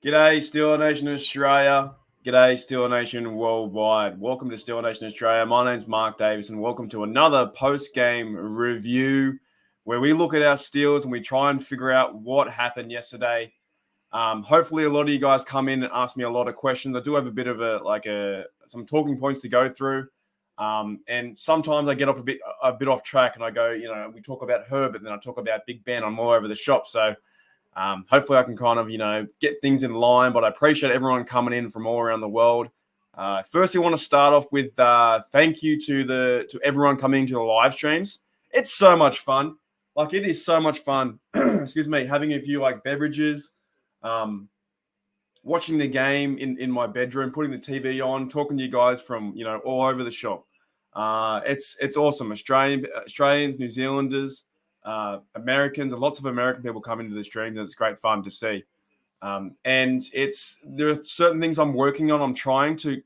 G'day, Steeler Nation Australia. G'day, Steeler Nation worldwide. Welcome to Steeler Nation Australia. My name's Mark Davis, and welcome to another post-game review where we look at our Steelers and we try and figure out what happened yesterday. Hopefully, a lot of you guys come in and ask me a lot of questions. I do have a bit of some talking points to go through, and sometimes I get off a bit off track, and I go, we talk about Herbert, then I talk about Big Ben. I'm all over the shop, so. Hopefully I can kind of, get things in line, but I appreciate everyone coming in from all around the world. Firstly, I want to start off with thank you to everyone coming to the live streams. It's so much fun. It is so much fun. Excuse me, having a few beverages, watching the game in my bedroom, putting the TV on, talking to you guys from all over the shop. It's awesome. Australians, New Zealanders. Americans and lots of American people come into the stream, and it's great fun to see. And there are certain things I'm working on. I'm trying to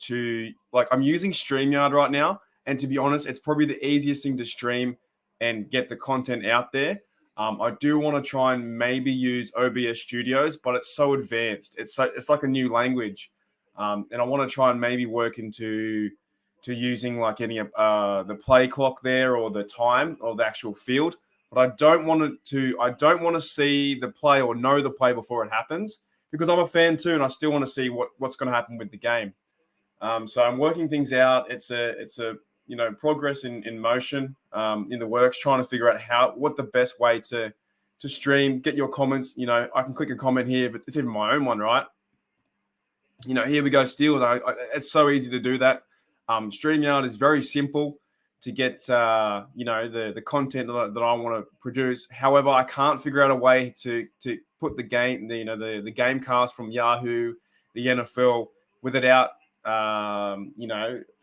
I'm using StreamYard right now, and to be honest, it's probably the easiest thing to stream and get the content out there. I do want to try and maybe use OBS Studios, but it's so advanced. It's like a new language, and I want to try and maybe work into using any the play clock there or the time or the actual field. But I don't want to see the play or know the play before it happens, because I'm a fan too, and I still want to see what's going to happen with the game. So I'm working things out. It's a progress in motion, in the works, trying to figure out what the best way to stream. Get your comments. I can click a comment here if it's even my own one, right? Here we go, Steelers. It's so easy to do that. StreamYard is very simple to get the content that I want to produce. However, I can't figure out a way to put the game, the game cast from Yahoo, the NFL, without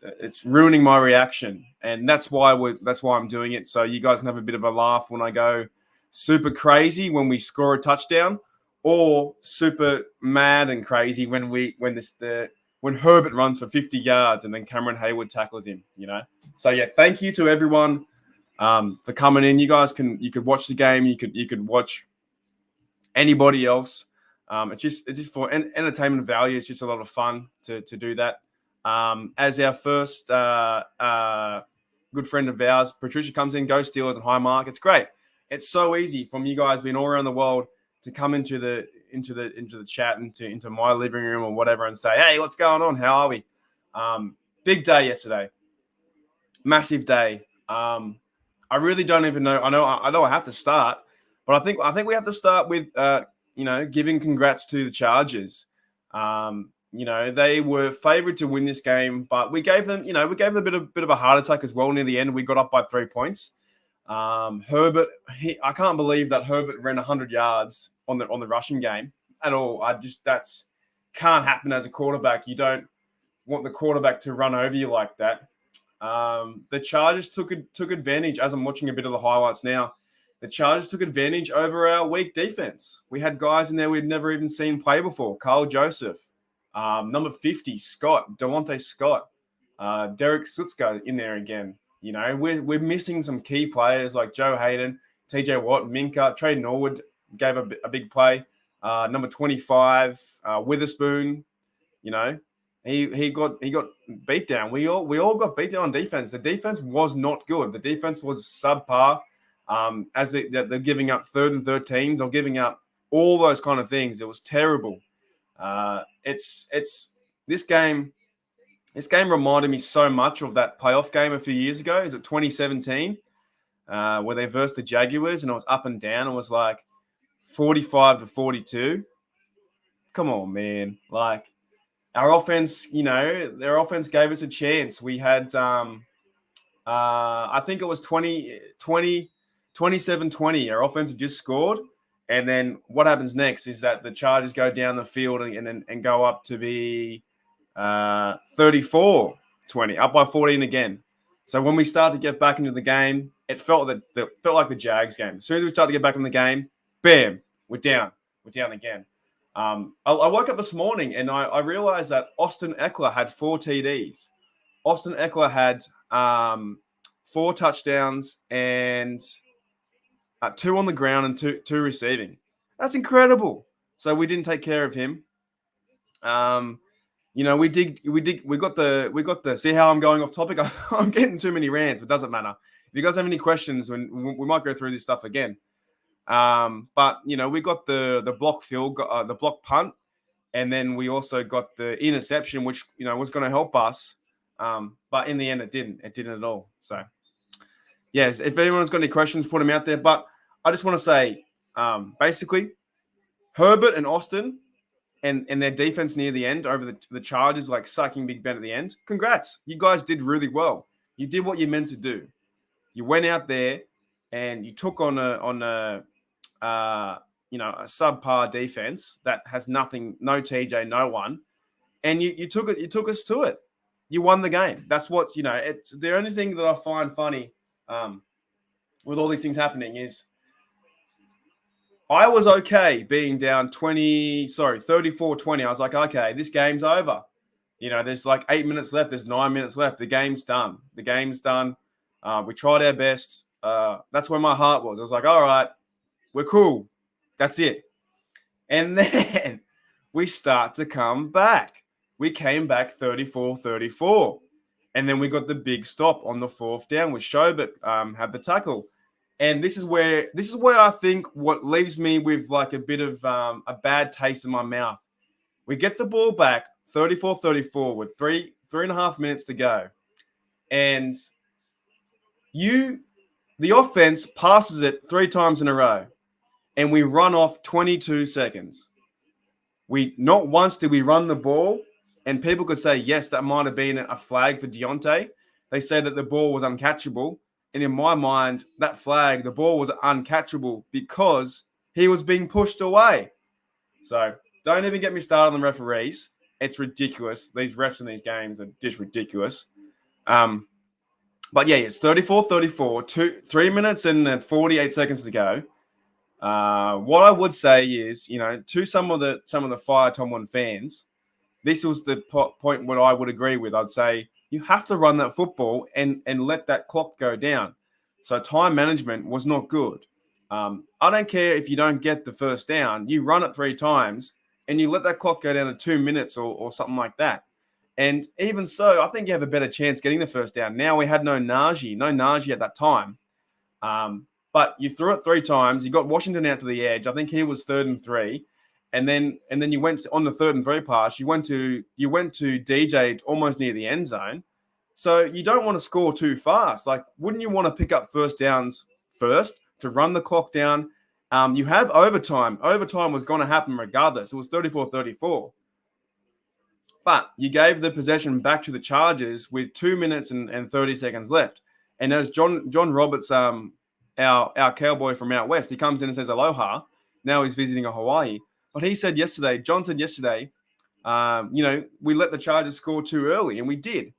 it's ruining my reaction, and that's why I'm doing it. So you guys can have a bit of a laugh when I go super crazy when we score a touchdown, or super mad and crazy when Herbert runs for 50 yards and then Cameron Hayward tackles him, So yeah, thank you to everyone for coming in. You could watch the game. You could watch anybody else. It's just for entertainment value. It's just a lot of fun to do that. As our first good friend of ours, Patricia comes in, go Steelers, and hi Mark. It's great. It's so easy from you guys being all around the world to come into the chat and into my living room or whatever and say, hey, what's going on? How are we? Big day yesterday. Massive day. I really don't even know. I know I have to start, but I think we have to start with giving congrats to the Chargers. They were favored to win this game, but we gave them a bit of a heart attack as well near the end. We got up by 3 points. Herbert, I can't believe that Herbert ran 100 yards on the rushing game at all. That's can't happen as a quarterback. You don't want the quarterback to run over you like that. The Chargers took advantage. As I'm watching a bit of the highlights now, the Chargers took advantage over our weak defense. We had guys in there we'd never even seen play before. Carl Joseph, number 50, Delonte Scott, Derek Sutska in there again. We're missing some key players like Joe Hayden, TJ Watt, Minka, Trey Norwood gave a big play. Number 25, Witherspoon, he got beat down. We all got beat down on defense. The defense was not good. The defense was subpar. As they're giving up 3rd and 13s, or giving up all those kind of things. It was terrible. It's this game. This game reminded me so much of that playoff game a few years ago. Is it 2017, where they versed the Jaguars, and it was up and down. It was like 45-42. Come on, man! Our offense, their offense gave us a chance. We had, I think it was 27-20. Our offense had just scored. And then what happens next is that the Chargers go down the field and go up to be 34-20, up by 14 again. So when we start to get back into the game, it felt like the Jags game. As soon as we start to get back in the game, bam, we're down. We're down again. I woke up this morning and I realized that Austin Eckler had 4 TDs. Austin Eckler had 4 touchdowns and 2 on the ground and two receiving. That's incredible. So we didn't take care of him. We got the. See how I'm going off topic? I'm getting too many rants. It doesn't matter. If you guys have any questions, we might go through this stuff again. But we got the block field, the block punt, and then we also got the interception, which was going to help us. But in the end, it didn't. It didn't at all. So, yes, if anyone's got any questions, put them out there. But I just want to say, basically, Herbert and Austin and their defense near the end over the Chargers, like sucking Big Ben at the end. Congrats. You guys did really well. You did what you meant to do. You went out there and you took on a subpar defense that has nothing, no TJ, no one, and you took it. You took us to it. You won the game. That's what It's the only thing that I find funny with all these things happening is I was okay being down 34-20. I was like, okay, this game's over. There's like 8 minutes left. There's 9 minutes left. The game's done. We tried our best. That's where my heart was. I was like, all right, we're cool. That's it. And then we start to come back. We came back 34-34. And then we got the big stop on the fourth down with Schobert had the tackle. And this is where I think what leaves me with like a bit of a bad taste in my mouth. We get the ball back 34-34 with three and a half minutes to go. And the offense passes it 3 times in a row. And we run off 22 seconds. Not once did we run the ball. And people could say, yes, that might have been a flag for Deontay. They said that the ball was uncatchable. And in my mind, that flag, the ball was uncatchable because he was being pushed away. So don't even get me started on the referees. It's ridiculous. These refs in these games are just ridiculous. But yeah, it's 34-34, 3 minutes and 48 seconds to go. What I would say is, to some of the Fire Tomlin fans, this was the point what I would agree with. I'd say you have to run that football and let that clock go down. So time management was not good. I don't care if you don't get the first down. You run it 3 times and you let that clock go down to 2 minutes or something like that. And even so, I think you have a better chance getting the first down. Now we had no Najee at that time. But you threw it 3 times. You got Washington out to the edge. I think he was 3rd and 3. And then you went on the 3rd and 3 pass. You went to DJ almost near the end zone. So you don't want to score too fast. Like, wouldn't you want to pick up first downs first to run the clock down? You have overtime. Overtime was going to happen regardless. It was 34-34. But you gave the possession back to the Chargers with 2 minutes and 30 seconds left. And as John Roberts, our cowboy from out west, he comes in and says aloha. Now he's visiting Hawaii. But John said yesterday, we let the Chargers score too early, and we did.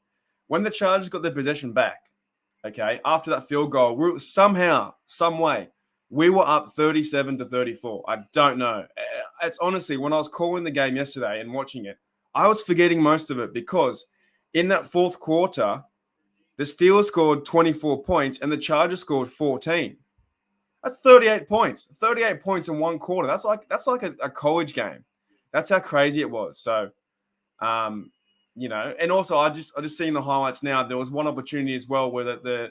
When the Chargers got their possession back, okay, after that field goal, somehow, some way, we were up 37-34. I don't know. It's honestly, when I was calling the game yesterday and watching it, I was forgetting most of it because in that fourth quarter, the Steelers scored 24 points and the Chargers scored 14. That's 38 points. 38 points in one quarter. That's like a college game. That's how crazy it was. So, and also I just seen the highlights now. There was one opportunity as well where the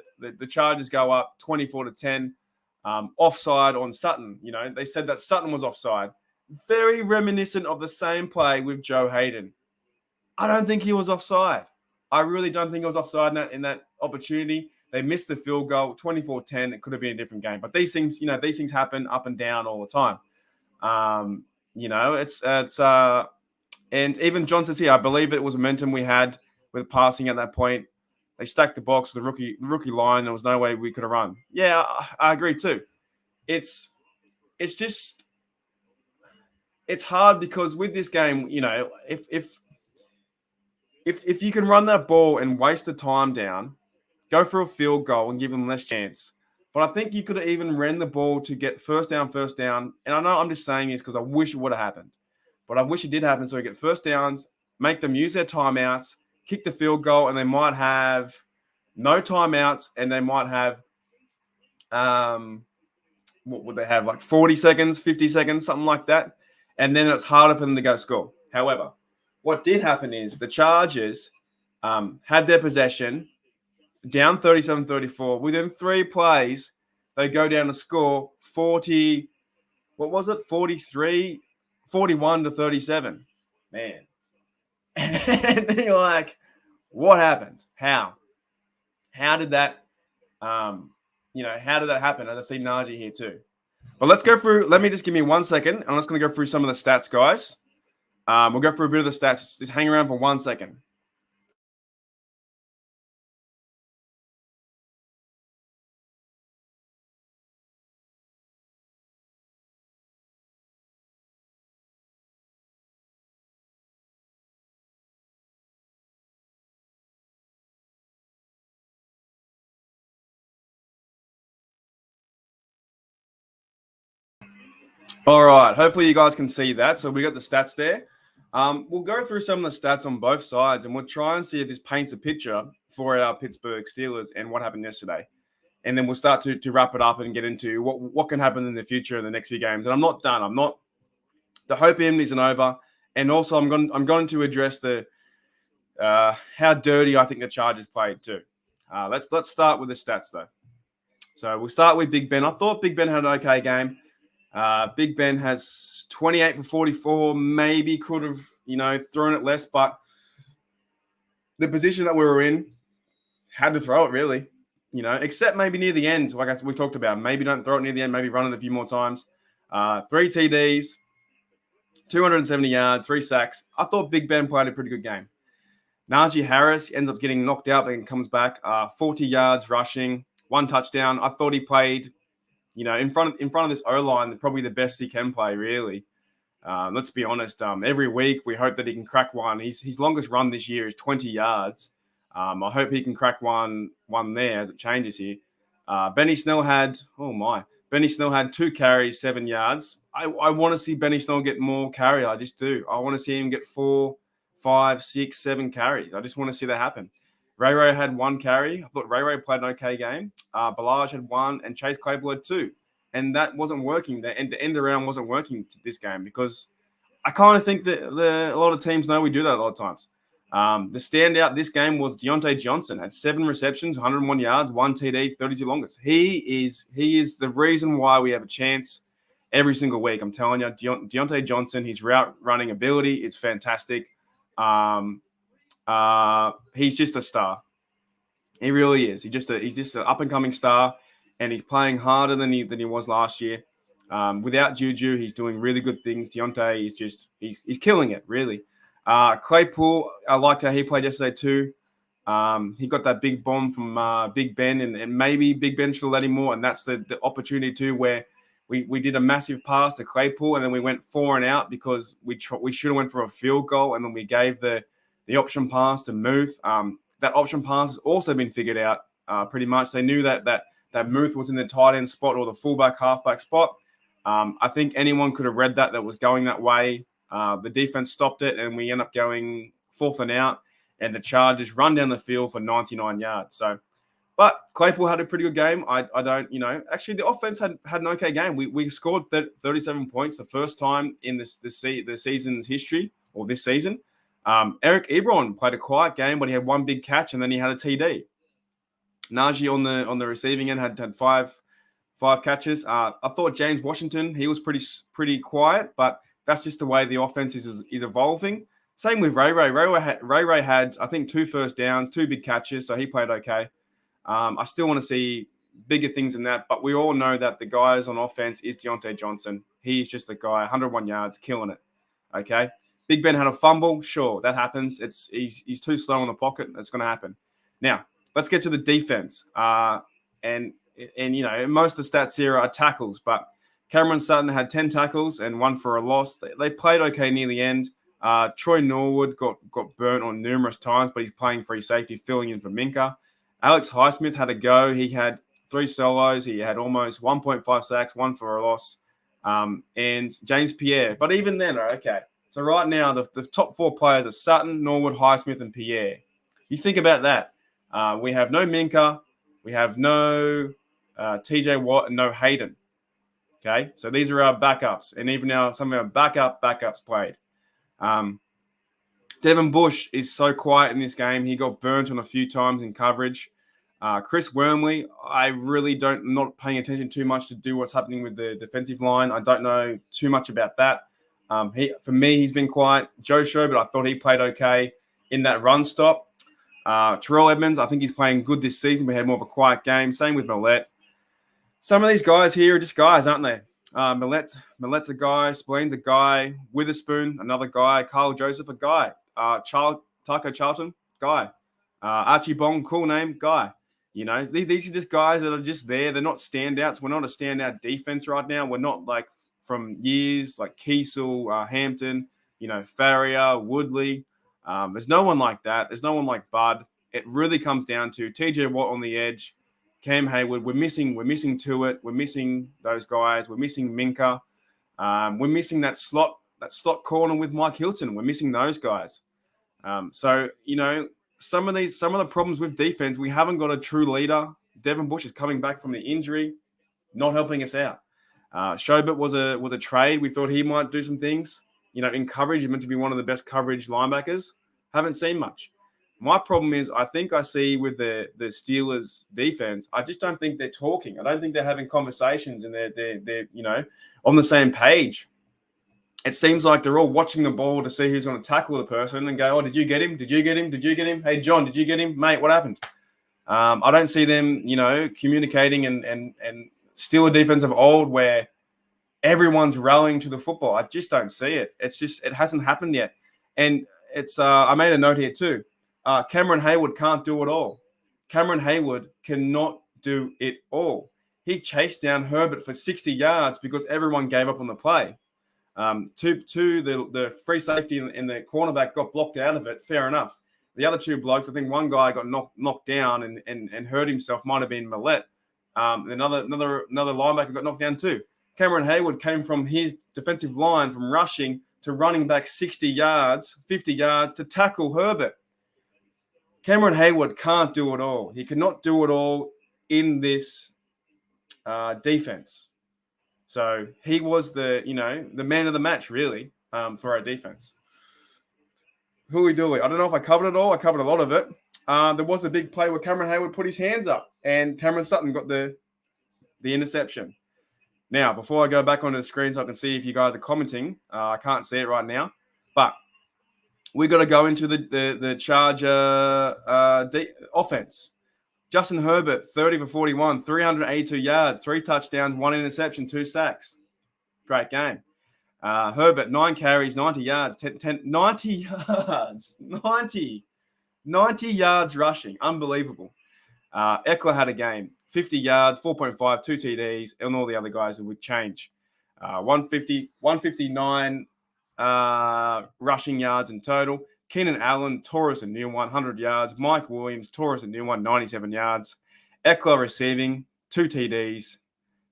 Chargers go up 24-10, offside on Sutton. They said that Sutton was offside. Very reminiscent of the same play with Joe Hayden. I don't think he was offside. I really don't think he was offside in that opportunity. They missed the field goal, 24-10. It could have been a different game. But these things happen up and down all the time. And even John says here, I believe it was momentum we had with passing at that point. They stacked the box with the rookie line. There was no way we could have run. Yeah, I agree too. It's hard because with this game, if you can run that ball and waste the time down, go for a field goal and give them less chance. But I think you could have even ran the ball to get first down. And I know I'm just saying this because I wish it would have happened. But I wish it did happen so we get first downs, make them use their timeouts, kick the field goal, and they might have no timeouts, and they might have, what would they have, like 40 seconds, 50 seconds, something like that. And then it's harder for them to go score. However, what did happen is the Chargers had their possession, down 37-34. Within 3 plays, they go down to score 40, what was it? 41-37. Man. And you're like, what happened? How? How did that, how did that happen? And I see Najee here too. But let's go through, let me just give me 1 second. I'm just going to go through some of the stats, guys. We'll go through a bit of the stats. Just hang around for 1 second. All right. Hopefully you guys can see that. So we got the stats there. We'll go through some of the stats on both sides, and we'll try and see if this paints a picture for our Pittsburgh Steelers and what happened yesterday. And then we'll start to wrap it up and get into what can happen in the future in the next few games. And I'm not done. The hope end isn't over. And also I'm going to address the how dirty I think the Chargers played too. Let's start with the stats though. So we'll start with Big Ben. I thought Big Ben had an okay game. Big Ben has 28 for 44. Maybe could have, thrown it less, but the position that we were in had to throw it really, except maybe near the end. Like we talked about, maybe don't throw it near the end. Maybe run it a few more times. 3 TDs, 270 yards, 3 sacks. I thought Big Ben played a pretty good game. Najee Harris ends up getting knocked out, then comes back. 40 yards rushing, 1 touchdown. I thought he played, in front of this O-line, probably the best he can play, really. Let's be honest. Every week we hope that he can crack one. His longest run this year is 20 yards. I hope he can crack one there as it changes here. Benny Snell had 2 carries, 7 yards. I want to see Benny Snell get more carry. I just do. I want to see him get 4, 5, 6, 7 carries. I just want to see that happen. Ray had 1 carry. I thought Ray played an okay game. Balaj had 1, and Chase Claypool had 2. And that wasn't working. The end around wasn't working this game because I kind of think that a lot of teams know we do that a lot of times. The standout this game was Deontay Johnson. Had 7 receptions, 101 yards, 1 TD, 32 longest. He is the reason why we have a chance every single week. I'm telling you, Deontay Johnson, his route running ability is fantastic. He's just a star. He really is. He's just an up and coming star, and he's playing harder than he was last year. Without Juju, he's doing really good things. Deontay is he's killing it, really. Claypool, I liked how he played yesterday too. He got that big bomb from Big Ben, and maybe Big Ben should have let him more. And that's the opportunity too, where we did a massive pass to Claypool, and then we went 4 and out because we should have went for a field goal, and then we gave the option pass to Muth. That option pass has also been figured out pretty much. They knew that Muth was in the tight end spot or the fullback, halfback spot. I think anyone could have read that was going that way. The defense stopped it, and we end up going 4th and out, and the Chargers run down the field for 99 yards. So, but Claypool had a pretty good game. I don't, actually the offense had an okay game. We scored 37 points the first time in the season's history, or this season. Eric Ebron played a quiet game, but he had 1 big catch, and then he had a TD. Najee on the receiving end had 5 catches. I thought James Washington, he was pretty quiet, but that's just the way the offense is evolving. Same with Ray. Ray had, I think, 2 first downs, 2 big catches, so he played okay. I still want to see bigger things than that, but we all know that the guys on offense is Deontay Johnson. He's just the guy, 101 yards, killing it. Okay. Big Ben had a fumble. Sure, that happens. He's too slow in the pocket. That's going to happen. Now, let's get to the defense. And most of the stats here are tackles, but Cameron Sutton had 10 tackles and 1 for a loss. They played okay near the end. Troy Norwood got burnt on numerous times, but he's playing free safety, filling in for Minka. Alex Highsmith had a go. He had 3 solos. He had almost 1.5 sacks, 1 for a loss. And James Pierre. But even then, okay. So right now, the top 4 players are Sutton, Norwood, Highsmith, and Pierre. You think about that. We have no Minka. We have no TJ Watt and no Hayden. Okay, so these are our backups. And even now, some of our backups played. Devin Bush is so quiet in this game. He got burnt on a few times in coverage. Chris Wormley, I really not paying attention too much to do what's happening with the defensive line. I don't know too much about that. For me, he's been quiet. Joe Schobert, I thought he played okay in that run stop. Terrell Edmonds, I think he's playing good this season, but had more of a quiet game. Same with Millette. Some of these guys here are just guys, aren't they? Millet's a guy. Spleen's a guy. Witherspoon, another guy. Kyle Joseph, a guy. Taco Charlton, guy. Archie Bong, cool name, guy. You know, these are just guys that are just there. They're not standouts. We're not a standout defense right now. We're not like from years like Kiesel, Hampton, you know, Farrier, Woodley. There's no one like that. There's no one like Bud. It really comes down to TJ Watt on the edge, Cam Hayward. We're missing Tuitt. We're missing those guys. We're missing Minka. We're missing that slot corner with Mike Hilton. We're missing those guys. So, you know, some of the problems with defense, we haven't got a true leader. Devin Bush is coming back from the injury, not helping us out. Schobert was a trade. We thought he might do some things. You know, in coverage, he's meant to be one of the best coverage linebackers. Haven't seen much. My problem is, I think I see with the Steelers defense, I just don't think they're talking. I don't think they're having conversations and they're you know, on the same page. It seems like they're all watching the ball to see who's going to tackle the person and go, oh, did you get him? Did you get him? Did you get him? Hey, John, did you get him? Mate, what happened? I don't see them, you know, communicating and Steeler defense of old where everyone's rallying to the football. I just don't see it. It hasn't happened yet. And it's I made a note here too. Cameron Hayward can't do it all. Cameron Hayward cannot do it all. He chased down Herbert for 60 yards because everyone gave up on the play. The free safety and the cornerback got blocked out of it. Fair enough. The other two blokes, I think one guy got knocked down and hurt himself. Might have been Millette. Another linebacker got knocked down too. Cameron Hayward came from his defensive line from rushing to running back 60 yards, 50 yards to tackle Herbert. Cameron Hayward can't do it all. He cannot do it all in this defense. So he was the man of the match, really, for our defense. Hooey Dooly. I don't know if I covered it all. I covered a lot of it. There was a big play where Cameron Hayward put his hands up and Cameron Sutton got the interception. Now, before I go back onto the screen so I can see if you guys are commenting, I can't see it right now, but we got to go into the Charger offense. Justin Herbert, 30 for 41, 382 yards, 3 touchdowns, 1 interception, 2 sacks. Great game. Herbert, 9 carries, 90 yards, 90 yards, 90 yards rushing. Unbelievable. Eckler had a game, 50 yards, 4.5, 2 TDs, and all the other guys would change. 159 rushing yards in total. Keenan Allen, Taurus and new 100 yards. Mike Williams, Taurus and new 97 yards. Eckler receiving 2 TDs.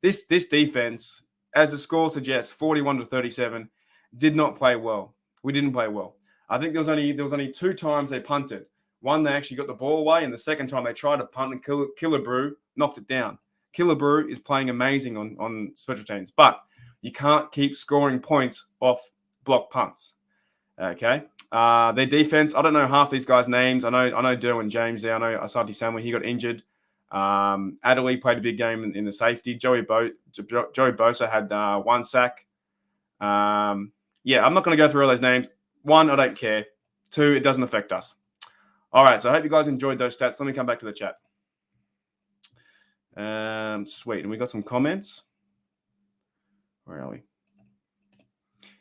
This defense, as the score suggests, 41-37, did not play well. We didn't play well. I think there was only 2 times they punted. One, they actually got the ball away, and the second time they tried to punt and Killebrew knocked it down. Killebrew is playing amazing on special teams, but you can't keep scoring points off block punts. Okay. Their defense, I don't know half these guys' names. I know Derwin James there. I know Asante Samuel, he got injured. Adderley played a big game in the safety. Joey Bosa had 1 sack. I'm not going to go through all those names. 1, I don't care. 2, it doesn't affect us. All right, so I hope you guys enjoyed those stats. Let me come back to the chat. Sweet, and we got some comments. Where are we?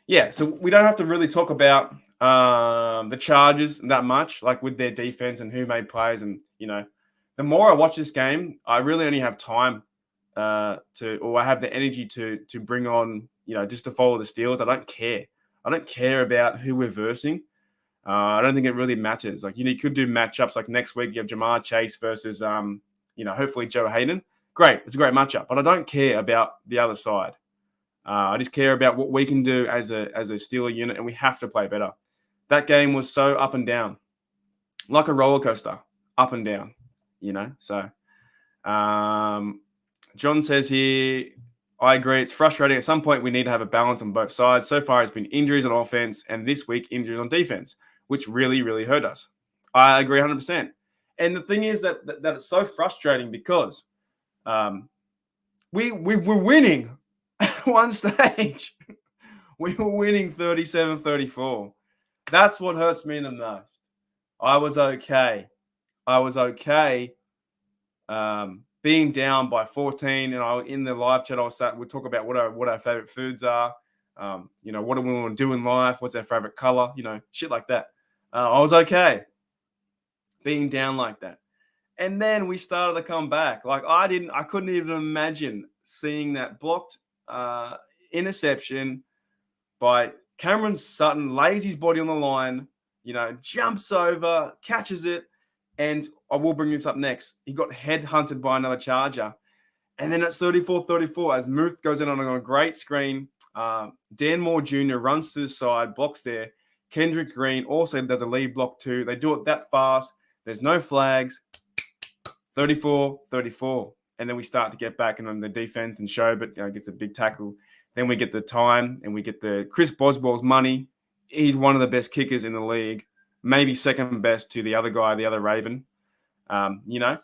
Yeah, so we don't have to really talk about the Chargers that much, like with their defense and who made plays. And, you know, the more I watch this game, I really only have time I have the energy to bring on, you know, just to follow the Steelers. I don't care. I don't care about who we're versing. I don't think it really matters. Like, you could do matchups like next week. You have Jamar Chase versus, hopefully Joe Hayden. Great. It's a great matchup. But I don't care about the other side. I just care about what we can do as a Steeler unit, and we have to play better. That game was so up and down, like a roller coaster, up and down, you know. So John says here, I agree. It's frustrating. At some point, we need to have a balance on both sides. So far, it's been injuries on offense, and this week, injuries on defense. which really, really hurt us. I agree 100%. And the thing is that it's so frustrating because we were winning at one stage. We were winning 37-34. That's what hurts me the most. I was okay. Being down by 14, and in the live chat, we'd talk about what our favorite foods are. What do we want to do in life? What's our favorite color? Shit like that. I was okay being down like that. And then we started to come back. Like I couldn't even imagine seeing that blocked interception by Cameron Sutton, lays his body on the line, jumps over, catches it, and I will bring this up next. He got headhunted by another Charger. And then it's 34-34 as Muth goes in on a great screen. Dan Moore Jr. runs to the side, blocks there. Kendrick Green also does a lead block too. They do it that fast. There's no flags. 34-34. And then we start to get back and on the defense, and Schobert gets a big tackle. Then we get the time, and we get the Chris Boswell's money. He's one of the best kickers in the league, maybe second best to the other guy, the other Raven. Yeah,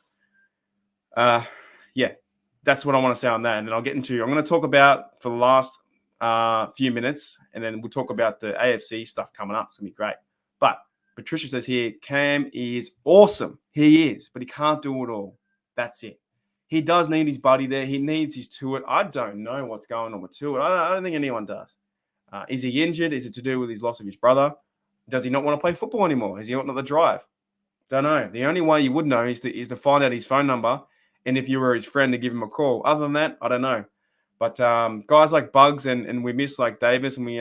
that's what I want to say on that. And then I'm going to talk about for the last few minutes, and then we'll talk about the AFC stuff coming up. It's going to be great. But Patricia says here, Cam is awesome. He is, but he can't do it all. That's it. He does need his buddy there. He needs his Tuitt. I don't know what's going on with Tuitt. I don't think anyone does. Is he injured? Is it to do with his loss of his brother? Does he not want to play football anymore? Is he not the drive? Don't know. The only way you would know is to find out his phone number, and if you were his friend, to give him a call. Other than that, I don't know. But guys like Bugs and we miss like Davis and we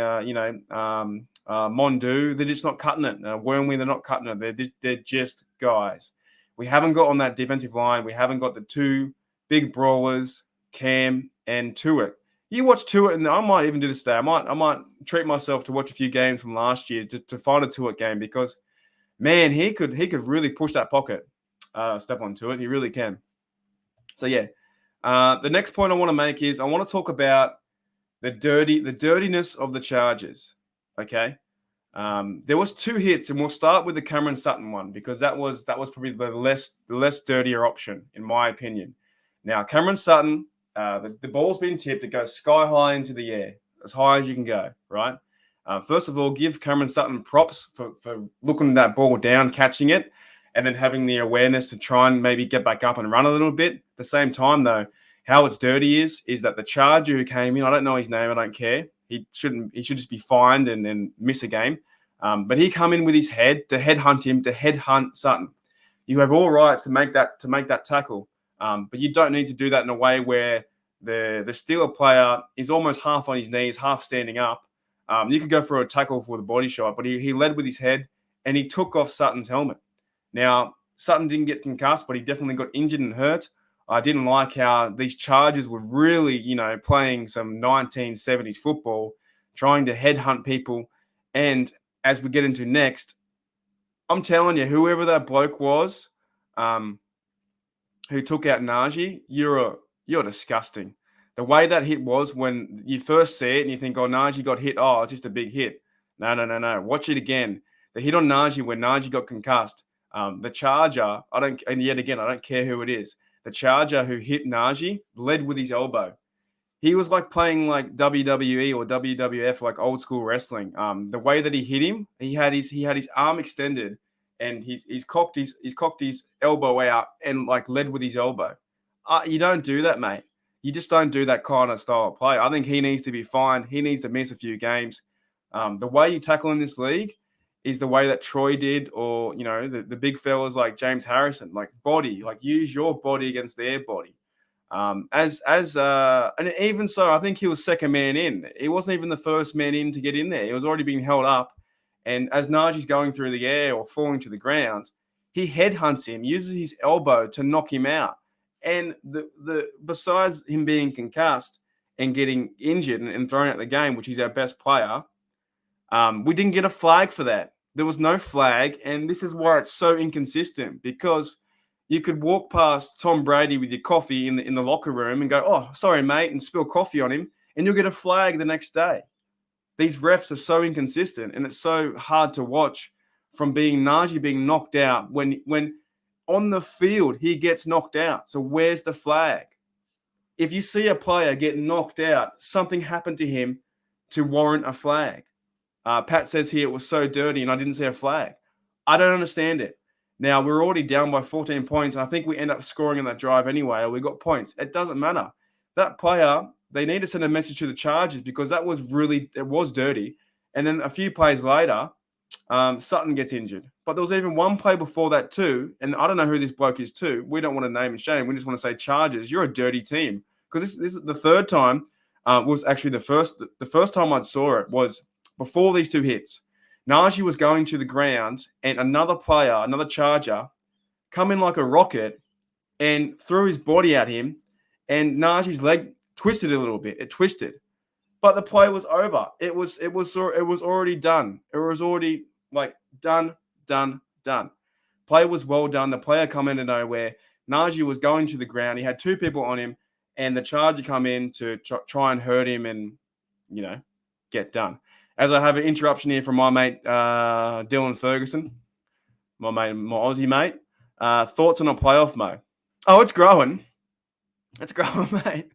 Mondu, they're just not cutting it. Wormley, they're not cutting it. They're just guys. We haven't got on that defensive line. We haven't got the two big brawlers, Cam and Tuitt. You watch Tuitt, and I might even do this today. I might treat myself to watch a few games from last year to find a Tuitt game, because man, he could really push that pocket. Stephon Tuitt, he really can. So yeah, the next point I want to make is I want to talk about the dirtiness of the Chargers. Okay, there was two hits, and we'll start with the Cameron Sutton one, because that was probably the less dirtier option in my opinion. Now Cameron Sutton, the ball's been tipped. It goes sky high into the air, as high as you can go. Right. First of all, give Cameron Sutton props for looking that ball down, catching it, and then having the awareness to try and maybe get back up and run a little bit. At the same time, though, how it's dirty is that the Charger who came in, I don't know his name, I don't care. He should just be fined and then miss a game. But he come in with his head to headhunt him, to headhunt Sutton. You have all rights to make that tackle, but you don't need to do that in a way where the Steeler player is almost half on his knees, half standing up. You could go for a tackle for the body shot, but he led with his head and he took off Sutton's helmet. Now, Sutton didn't get concussed, but he definitely got injured and hurt. I didn't like how these Chargers were really, playing some 1970s football, trying to headhunt people. And as we get into next, I'm telling you, whoever that bloke was who took out Najee, you're disgusting. The way that hit was, when you first see it and you think, oh, Najee got hit. Oh, it's just a big hit. No. Watch it again. The hit on Najee when Najee got concussed. The Charger, I don't care who it is. The Charger who hit Najee led with his elbow. He was like playing like WWE or WWF, like old school wrestling. The way that he hit him, he had his arm extended and he's cocked his elbow out and like led with his elbow. You don't do that, mate. You just don't do that kind of style of play. I think he needs to be fined. He needs to miss a few games. The way you tackle in this league is the way that Troy did, or, the big fellas like James Harrison, like body, like use your body against their body. And even so, I think he was second man in. He wasn't even the first man in to get in there. He was already being held up. And as Najee's going through the air or falling to the ground, he headhunts him, uses his elbow to knock him out. And the besides him being concussed and getting injured and thrown out the game, which he's our best player, we didn't get a flag for that. There was no flag, and this is why it's so inconsistent, because you could walk past Tom Brady with your coffee in the locker room and go, oh, sorry, mate, and spill coffee on him, and you'll get a flag the next day. These refs are so inconsistent, and it's so hard to watch from being Najee being knocked out when on the field he gets knocked out. So where's the flag? If you see a player get knocked out, something happened to him to warrant a flag. Pat says here it was so dirty and I didn't see a flag. I don't understand it. Now, we're already down by 14 points, and I think we end up scoring in that drive anyway, or we got points. It doesn't matter. That player, they need to send a message to the Chargers because it was dirty. And then a few plays later, Sutton gets injured. But there was even one play before that too, and I don't know who this bloke is too. We don't want to name and shame. We just want to say, Chargers, you're a dirty team. Because this is the third time, was actually the first time I saw it was before these two hits. Najee was going to the ground and another player, another Charger, come in like a rocket and threw his body at him, and Najee's leg twisted a little bit. It twisted. But the play was over. It was already done. It was already like done. Play was well done. The player come into nowhere. Najee was going to the ground. He had two people on him, and the Charger come in to try and hurt him and, get done. As I have an interruption here from my mate, Dylan Ferguson, my Aussie mate. Thoughts on a playoff, Mo? Oh, it's growing. It's growing, mate.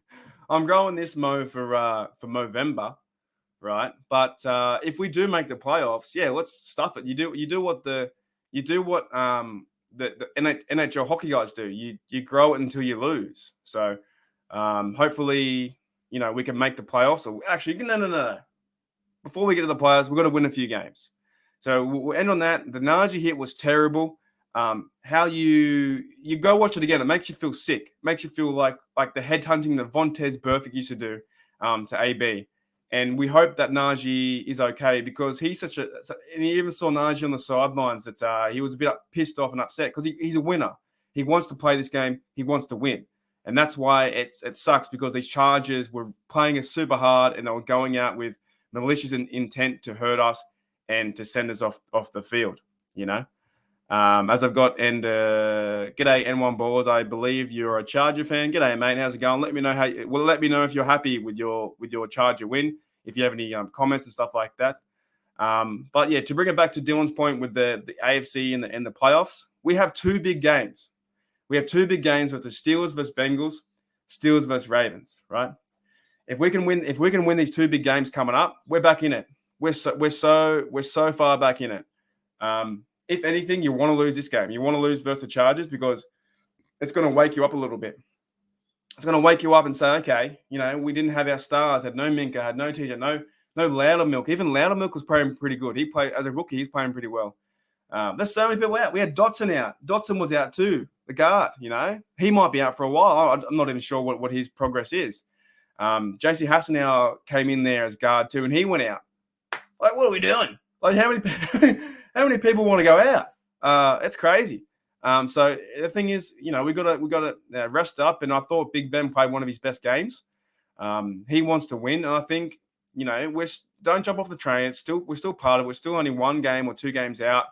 I'm growing this, Mo, for Movember, right? But if we do make the playoffs, yeah, let's stuff it. You do what the NHL hockey guys do. You grow it until you lose. So hopefully, we can make the playoffs. Or actually, no. Before we get to the playoffs, we've got to win a few games. So we'll end on that. The Najee hit was terrible. How you go watch it again, it makes you feel sick. It makes you feel like the headhunting that Vontaze Burfict used to do to AB. And we hope that Najee is okay because he's and you even saw Najee on the sidelines that he was a bit pissed off and upset because he's a winner. He wants to play this game. He wants to win. And that's why it sucks because these Chargers were playing us super hard and they were going out with malicious intent to hurt us and to send us off the field, As I've got, and g'day N1 Ballers, I believe you're a Charger fan. G'day, mate. How's it going? Let me know let me know if you're happy with your Charger win, if you have any comments and stuff like that. But yeah, to bring it back to Dylan's point with the AFC and the playoffs, we have two big games. We have two big games with the Steelers versus Bengals, Steelers versus Ravens, right? If we can win these two big games coming up, we're back in it. We're so far back in it. If anything, you want to lose this game. You want to lose versus the Chargers because it's going to wake you up a little bit. It's going to wake you up and say, okay, we didn't have our stars, had no Minka, had no TJ, no Loudermilk. Even Loudermilk was playing pretty good. He played as a rookie. He's playing pretty well. There's so many people out. We had Dotson out. Dotson was out too, the guard. He might be out for a while. I'm not even sure what his progress is. JC Hassanauer came in there as guard too, and he went out. Like, what are we doing? Like, how many people want to go out? It's crazy. So the thing is, we got to rest up. And I thought Big Ben played one of his best games. He wants to win, and I think don't jump off the train. We're still part of it. We're still only one game or two games out.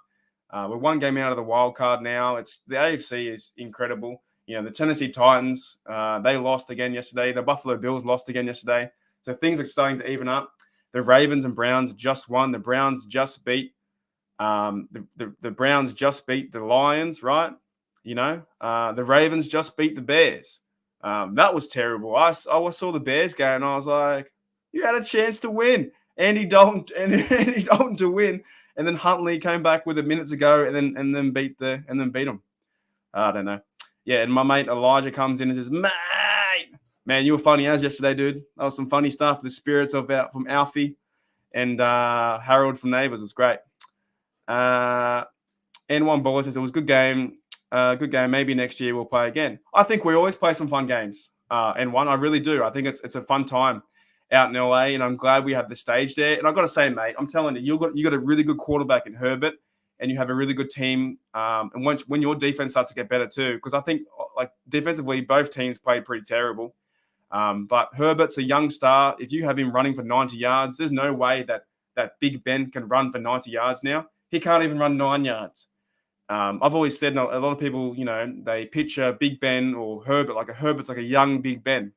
We're one game out of the wild card now. The AFC is incredible. The Tennessee Titans, they lost again yesterday. The Buffalo Bills lost again yesterday. So things are starting to even up. The Ravens and Browns just won. The Browns just beat the Browns just beat the Lions, right? The Ravens just beat the Bears. That was terrible. I saw the Bears game and I was like, you had a chance to win. Andy Dalton to win, and then Huntley came back with a minute to go and then beat them. I don't know. Yeah, and my mate Elijah comes in and says, mate, man, you were funny as yesterday, dude. That was some funny stuff. The spirits from Alfie and Harold from Neighbours was great. N1 Baller says it was a good game. Good game. Maybe next year we'll play again. I think we always play some fun games. N1, I really do. I think it's a fun time out in LA, and I'm glad we have the stage there. And I've got to say, mate, I'm telling you, you got a really good quarterback in Herbert, and you have a really good team. And when your defense starts to get better too, because I think defensively both teams played pretty terrible. But Herbert's a young star. If you have him running for 90 yards, there's no way that Big Ben can run for 90 yards now. He can't even run 9 yards. I've always said, a lot of people, they picture Big Ben or Herbert Herbert's like a young Big Ben.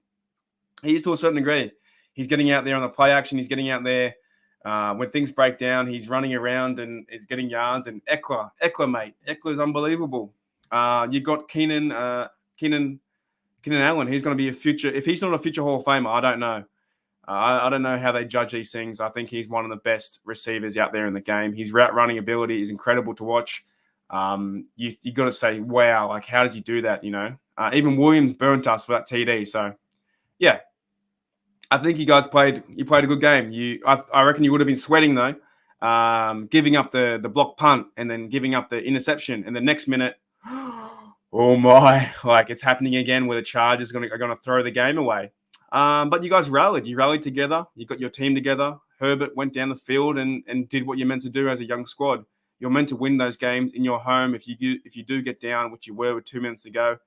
He is to a certain degree. He's getting out there on the play action. He's getting out there When things break down, he's running around and is getting yards. And Eckler, mate. Eckler's unbelievable. You got Keenan Allen. He's going to be a future. If he's not a future Hall of Famer, I don't know. I don't know how they judge these things. I think he's one of the best receivers out there in the game. His route running ability is incredible to watch. You got to say, wow, like how does he do that? Even Williams burnt us for that TD. So, yeah, I think you guys played a good game. I reckon you would have been sweating though, giving up the block punt and then giving up the interception, and the next minute, oh my, like it's happening again where the Chargers are going to throw the game away. But you guys rallied. You rallied together. You got your team together. Herbert went down the field and did what you're meant to do as a young squad. You're meant to win those games in your home. If you do get down, which you were with 2 minutes to go,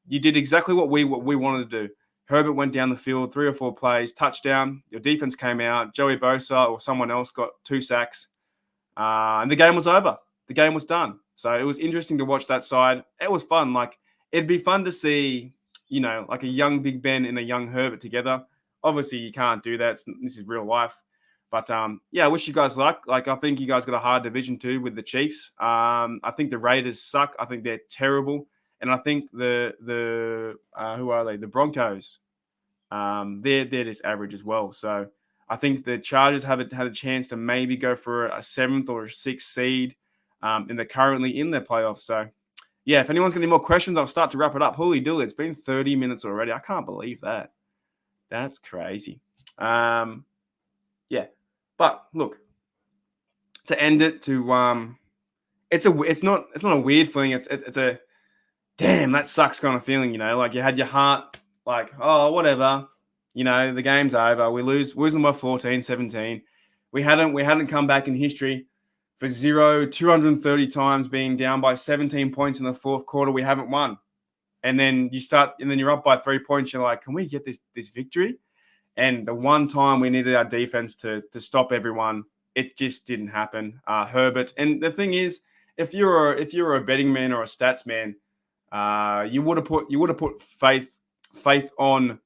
you did exactly what we wanted to do. Herbert went down the field, 3 or 4 plays, touchdown. Your defense came out. Joey Bosa or someone else got 2 sacks. And the game was over. The game was done. So it was interesting to watch that side. It was fun. Like, it'd be fun to see, like a young Big Ben and a young Herbert together. Obviously, you can't do that. This is real life. But, yeah, I wish you guys luck. Like, I think you guys got a hard division too with the Chiefs. I think the Raiders suck. I think they're terrible. And I think the who are they? The Broncos. They're just average as well. So I think the Chargers had a chance to maybe go for a 7th or a 6th seed, and they're currently in their playoffs. So yeah, if anyone's got any more questions, I'll start to wrap it up. Holy dooly, it's been 30 minutes already. I can't believe that. That's crazy. Yeah, but look, to end it, it's not a weird feeling. It's a damn, that sucks kind of feeling, like you had your heart like, oh, whatever, the game's over. We losing by 14, 17. We hadn't come back in history for 230 times being down by 17 points in the fourth quarter. We haven't won. And then you're up by 3 points. You're like, can we get this victory? And the one time we needed our defense to stop everyone, it just didn't happen. Herbert. And the thing is, if you're a betting man or a stats man, you would have put faith on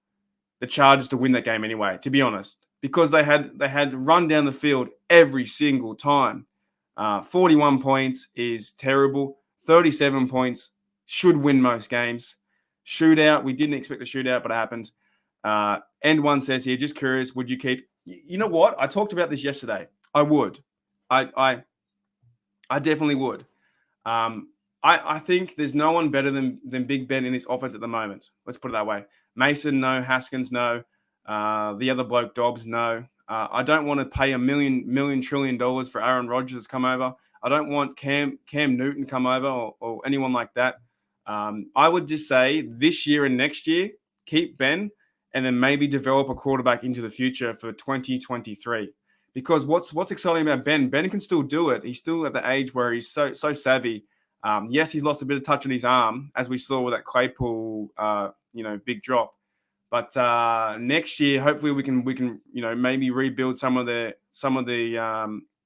the Chargers to win that game anyway, to be honest, because they had run down the field every single time. 41 points is terrible. 37 points should win most games. Shootout, we didn't expect a shootout, but it happened. End one says here, just curious, would you keep? You know what? I talked about this yesterday. I would. I definitely would. I think there's no one better than Big Ben in this offense at the moment. Let's put it that way. Mason, no. Haskins, no. The other bloke, Dobbs, no. I don't want to pay $1 trillion for Aaron Rodgers to come over. I don't want Cam Newton come over or anyone like that. I would just say this year and next year, keep Ben and then maybe develop a quarterback into the future for 2023. Because what's exciting about Ben can still do it. He's still at the age where he's so savvy. Yes, he's lost a bit of touch on his arm, as we saw with that Claypool, big drop. But next year, hopefully we can maybe rebuild some of the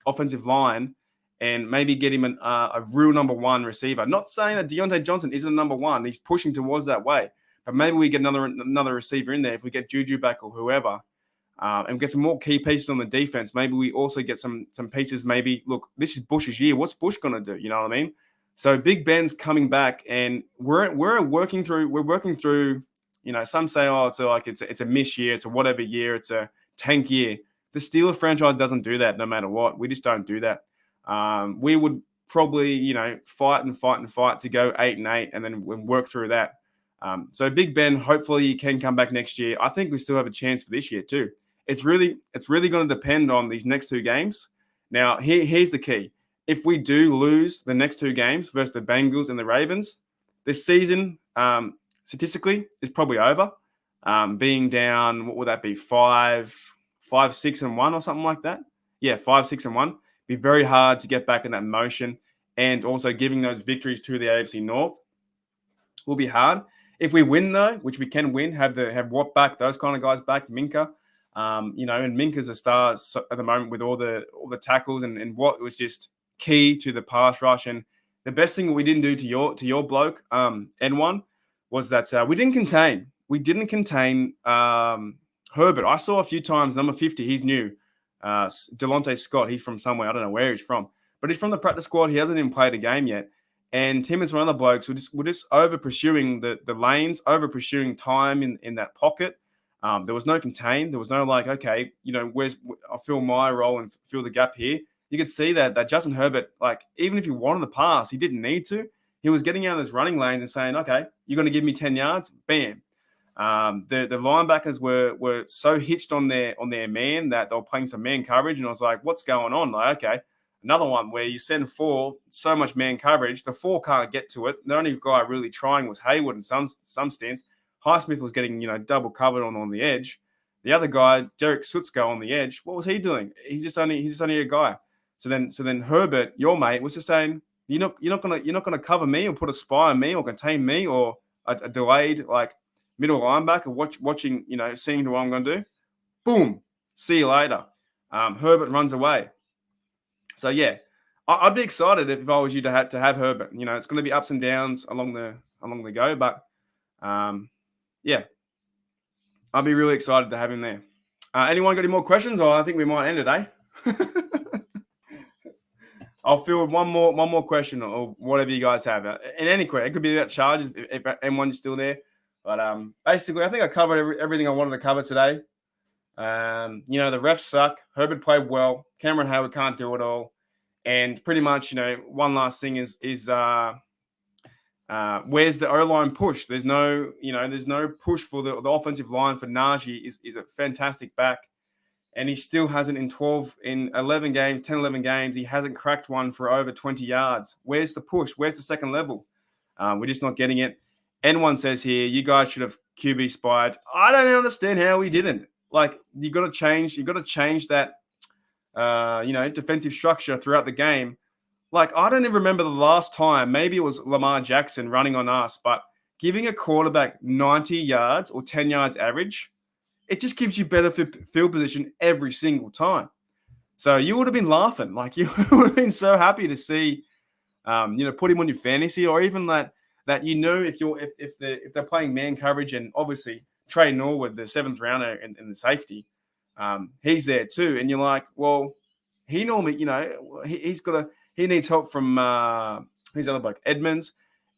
offensive line and maybe get him a real number one receiver. Not saying that Deontay Johnson isn't a number one; he's pushing towards that way. But maybe we get another receiver in there if we get Juju back or whoever, and get some more key pieces on the defense. Maybe we also get some pieces. Maybe look, this is Bush's year. What's Bush gonna do? You know what I mean? So Big Ben's coming back, and we're working through. Some say, oh, it's a miss year, it's a whatever year, it's a tank year. The Steelers franchise doesn't do that, no matter what. We just don't do that. We would probably, fight to go 8-8, and then work through that. So Big Ben, hopefully he can come back next year. I think we still have a chance for this year too. It's really going to depend on these next 2 games. Now, here's the key. If we do lose the next 2 games versus the Bengals and the Ravens, this season, statistically, is probably over. Being down, what would that be? 5-6-1 or something like that. Yeah, 5-6-1. Be very hard to get back in that motion, and also giving those victories to the AFC North will be hard. If we win though, which we can win, have Watt back, those kind of guys back, Minka, and Minka's a star at the moment with all the tackles, and Watt was just key to the pass rush. And the best thing we didn't do to your bloke, N1, was that we didn't contain Herbert. I saw a few times, number 50, he's new. Delonte Scott. He's from somewhere. I don't know where he's from, but he's from the practice squad. He hasn't even played a game yet. And him and some other blokes were just over pursuing the lanes, over pursuing time in that pocket. There was no contain. There was no like, okay, I'll fill my role and fill the gap here. You could see that Justin Herbert, like, even if he wanted the pass, he didn't need to. He was getting out of those running lanes and saying, okay, you're going to give me 10 yards? Bam. The linebackers were so hitched on their man that they were playing some man coverage. And I was like, what's going on? Like, okay, another one where you send 4, so much man coverage, the 4 can't get to it. The only guy really trying was Hayward in some stance. Highsmith was getting, double covered on the edge. The other guy, Derek Sutsko on the edge, what was he doing? He's just only a guy. So then Herbert, your mate, was just saying, you're not gonna cover me or put a spy on me or contain me or a delayed like middle linebacker watching, seeing what I'm gonna do. Boom, see you later. Herbert runs away. So yeah, I'd be excited if I was you to have Herbert. It's going to be ups and downs along the go, but yeah, I'd be really excited to have him there. Anyone got any more questions? Or I think we might end it, eh? I'll field one more question or whatever you guys have. In any question, it could be about charges if anyone's still there. But basically, I think I covered everything I wanted to cover today. The refs suck. Herbert played well. Cameron Hayward can't do it all. And pretty much, one last thing is where's the O-line push? There's no push for the offensive line for Najee is a fantastic back. And he still hasn't in 11 games, he hasn't cracked one for over 20 yards. Where's the push? Where's the second level? We're just not getting it. N1 says here, you guys should have QB spied. I don't understand how we didn't. Like, you got to change that, defensive structure throughout the game. Like, I don't even remember the last time, maybe it was Lamar Jackson running on us, but giving a quarterback 90 yards or 10 yards average, it just gives you better field position every single time. So you would have been laughing. Like, you would have been so happy to see, put him on your fantasy, or even that if they're playing man coverage, and obviously Trey Norwood, the 7th rounder and the safety, he's there too. And you're like, well, he normally, he needs help from his other bloke, Edmonds.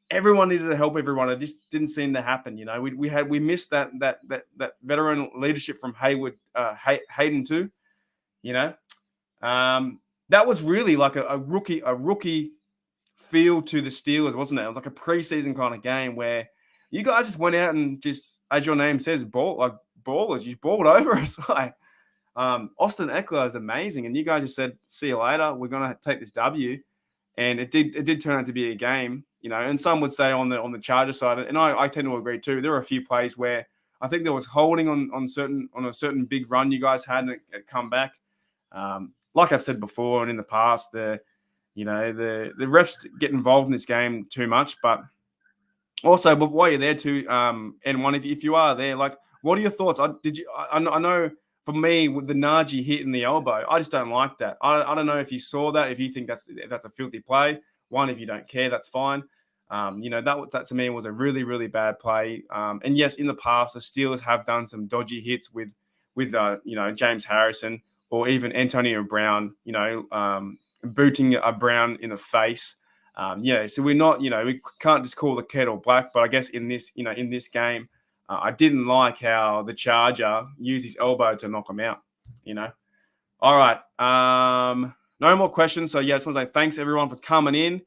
Everyone needed to help everyone. It just didn't seem to happen. We missed that veteran leadership from Hayden too. That was really like a rookie feel to the Steelers, wasn't it? It was like a preseason kind of game where you guys just went out and just, as your name says, ballers. You balled over us. Like, Austin Eckler is amazing, and you guys just said, "See you later. We're gonna take this W," and it did turn out to be a game. And some would say on the Charger side, and I tend to agree too. There were a few plays where I think there was holding on a certain big run you guys had and it come back. Like I've said before and in the past, the refs get involved in this game too much. But also, but while you're there too, N1, if you are there, like, what are your thoughts? I know for me with the Najee hitting the elbow, I just don't like that. I don't know if you saw that, if you think that's a filthy play. One, if you don't care, that's fine. That to me was a really, really bad play. And yes, in the past, the Steelers have done some dodgy hits with James Harrison or even Antonio Brown, booting a Brown in the face. So we're not, we can't just call the kettle black. But I guess in this game, I didn't like how the Charger used his elbow to knock him out. All right. No more questions. So, yeah, I just want to say thanks, everyone, for coming in.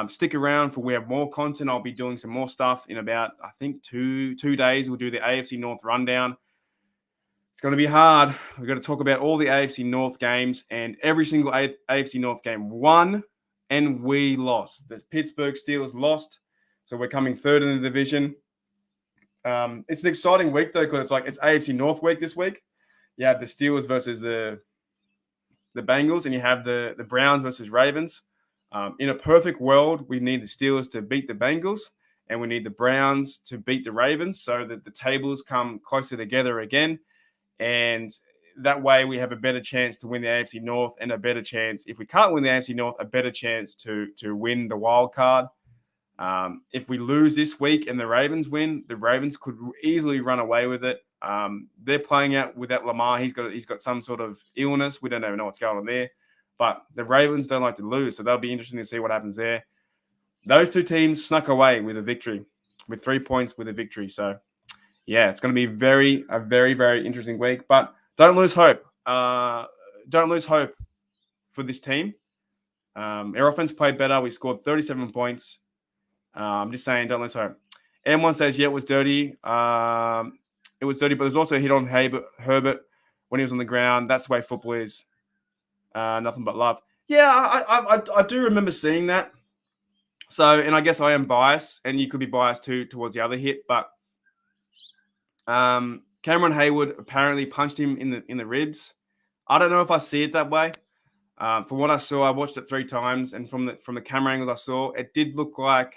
Stick around for we have more content. I'll be doing some more stuff in about, I think, two days. We'll do the AFC North rundown. It's going to be hard. We've got to talk about all the AFC North games, and every single AFC North game won, and we lost. The Pittsburgh Steelers lost, so we're coming third in the division. It's an exciting week, though, because it's AFC North week this week. You have the Steelers versus the Bengals, and you have the Browns versus Ravens. In a perfect world, we need the Steelers to beat the Bengals, and we need the Browns to beat the Ravens so that the tables come closer together again. And that way we have a better chance to win the AFC North, and a better chance, if we can't win the AFC North, a better chance to win the wild card. If we lose this week and the Ravens win, the Ravens could easily run away with it. They're playing out without Lamar. He's got some sort of illness. We don't even know what's going on there. But the Ravens don't like to lose, so that'll be interesting to see what happens there. Those two teams snuck away with a victory, with 3 points with a victory. So, yeah, it's going to be a very, very interesting week. But don't lose hope. Don't lose hope for this team. Our offense played better. We scored 37 points. I'm just saying, don't lose hope. M1 says, yeah, it was dirty. It was dirty, but there's also a hit on Herbert when he was on the ground. That's the way football is. Nothing but love. Yeah, I do remember seeing that. So, and I guess I am biased, and you could be biased too towards the other hit, but Cameron Hayward apparently punched him in the ribs. I don't know if I see it that way. From what I saw, I watched it 3 times, and from the camera angles I saw, it did look like,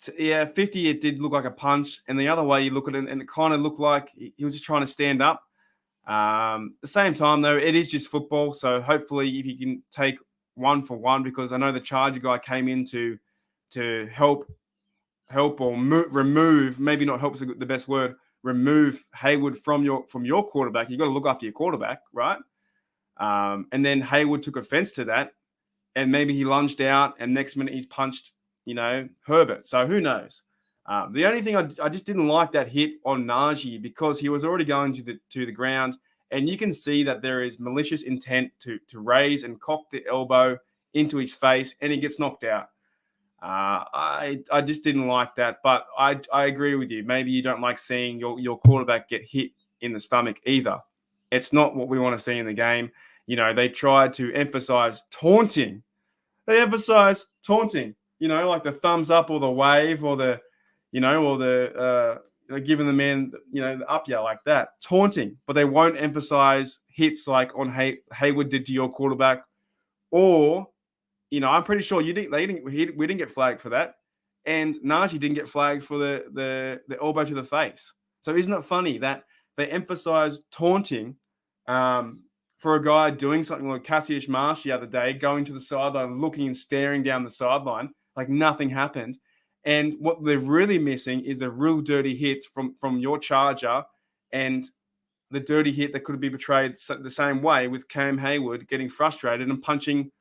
50. It did look like a punch, and the other way you look at it, and it kind of looked like he was just trying to stand up. At the same time, though, it is just football, so hopefully, if you can take 1 for 1, because I know the Charger guy came in to help or remove, maybe not help is the best word, remove Hayward from your quarterback. You got to look after your quarterback, right? And then Hayward took offense to that, and maybe he lunged out, and next minute he's punched, Herbert. So who knows? The only thing I just didn't like that hit on Najee, because he was already going to the ground, and you can see that there is malicious intent to raise and cock the elbow into his face, and he gets knocked out. I just didn't like that, but I agree with you. Maybe you don't like seeing your quarterback get hit in the stomach either. It's not what we want to see in the game. They tried to emphasize taunting. They emphasize taunting, like the thumbs up or the wave or the, giving the man, the up yell like that, taunting. But they won't emphasize hits like on Hayward did to your quarterback, or, I'm pretty sure we didn't get flagged for that, and Najee didn't get flagged for the elbow to the face. So isn't it funny that they emphasize taunting for a guy doing something like Cassius Marsh the other day, going to the sideline, looking and staring down the sideline like nothing happened. And what they're really missing is the real dirty hits from your Charger, and the dirty hit that could be portrayed the same way with Cam Hayward getting frustrated and punching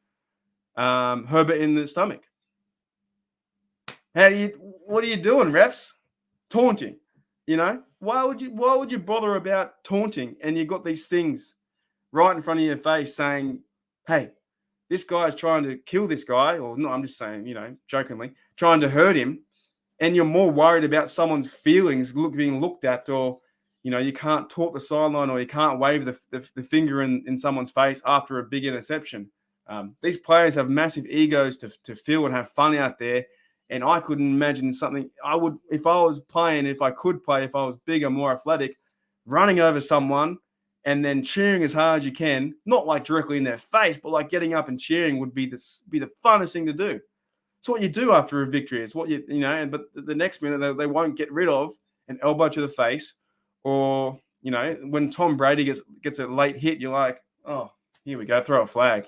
Herbert in the stomach. What are you doing, refs? Taunting. Why would you bother about taunting? And you got these things right in front of your face saying, hey, this guy is trying to kill this guy, or no, I'm just saying, jokingly, trying to hurt him, and you're more worried about someone's feelings being looked at, or, you can't taunt the sideline, or you can't wave the finger in someone's face after a big interception. These players have massive egos to feel and have fun out there, and I couldn't imagine something I would, if I was playing, if I could play, if I was bigger, more athletic, running over someone and then cheering as hard as you can, not like directly in their face, but like getting up and cheering would be the funnest thing to do. It's what you do after a victory. It's what but the next minute they won't get rid of an elbow to the face, or, when Tom Brady gets a late hit, you're like, oh, here we go, throw a flag,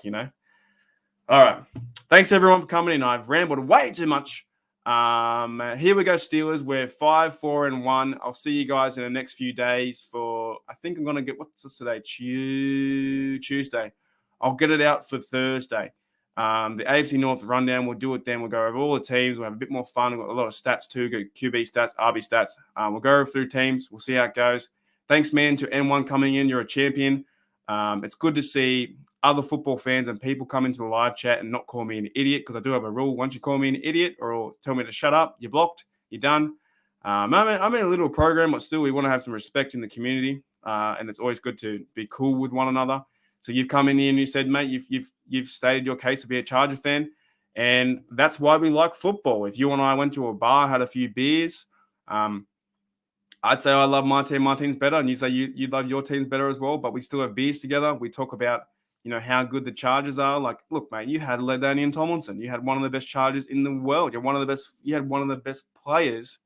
All right. Thanks, everyone, for coming in. I've rambled way too much. Here we go, Steelers. We're 5-4-1. I'll see you guys in the next few days for, I think I'm going to get, what's this today? Tuesday. I'll get it out for Thursday. The AFC North rundown, we'll do it then. We'll go over all the teams. We'll have a bit more fun. We've got a lot of stats too. Got QB stats, RB stats. We'll go through teams. We'll see how it goes. Thanks, man, to N1 coming in. You're a champion. It's good to see other football fans and people come into the live chat and not call me an idiot, because I do have a rule. Once you call me an idiot or tell me to shut up, you're blocked, you're done. I'm in a little program, but still we want to have some respect in the community, and it's always good to be cool with one another. So you've come in here and you said, mate, you've stated your case to be a Charger fan, and that's why we like football. If you and I went to a bar, had a few beers, I'd say I love my team. My team's better, and you say you love your team's better as well. But we still have beers together. We talk about how good the Chargers are. Like, look, mate, you had LaDainian Tomlinson. You had one of the best Chargers in the world. You had one of the best players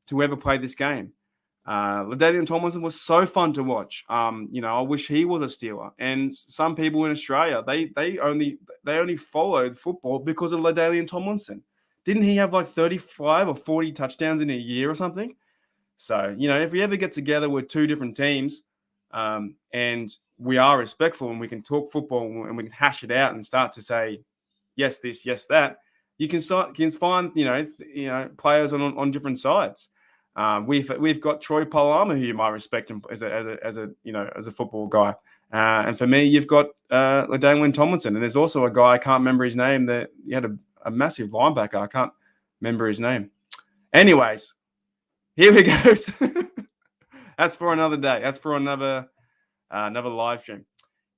to ever play this game. LaDainian Tomlinson was so fun to watch. I wish he was a Steeler. And some people in Australia, they only followed football because of LaDainian Tomlinson. Didn't he have like 35 or 40 touchdowns in a year or something? So, if we ever get together with two different teams and we are respectful and we can talk football and we can hash it out and start to say, yes, this, yes, that, you can find, players on different sides. We've got Troy Polama, who you might respect him as a football guy. And for me, you've got LaDainian Tomlinson. And there's also a guy, I can't remember his name, that he had a massive linebacker. I can't remember his name. Anyways, here we go. That's for another day. That's for another live stream.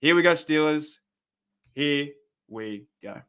Here we go, Steelers. Here we go.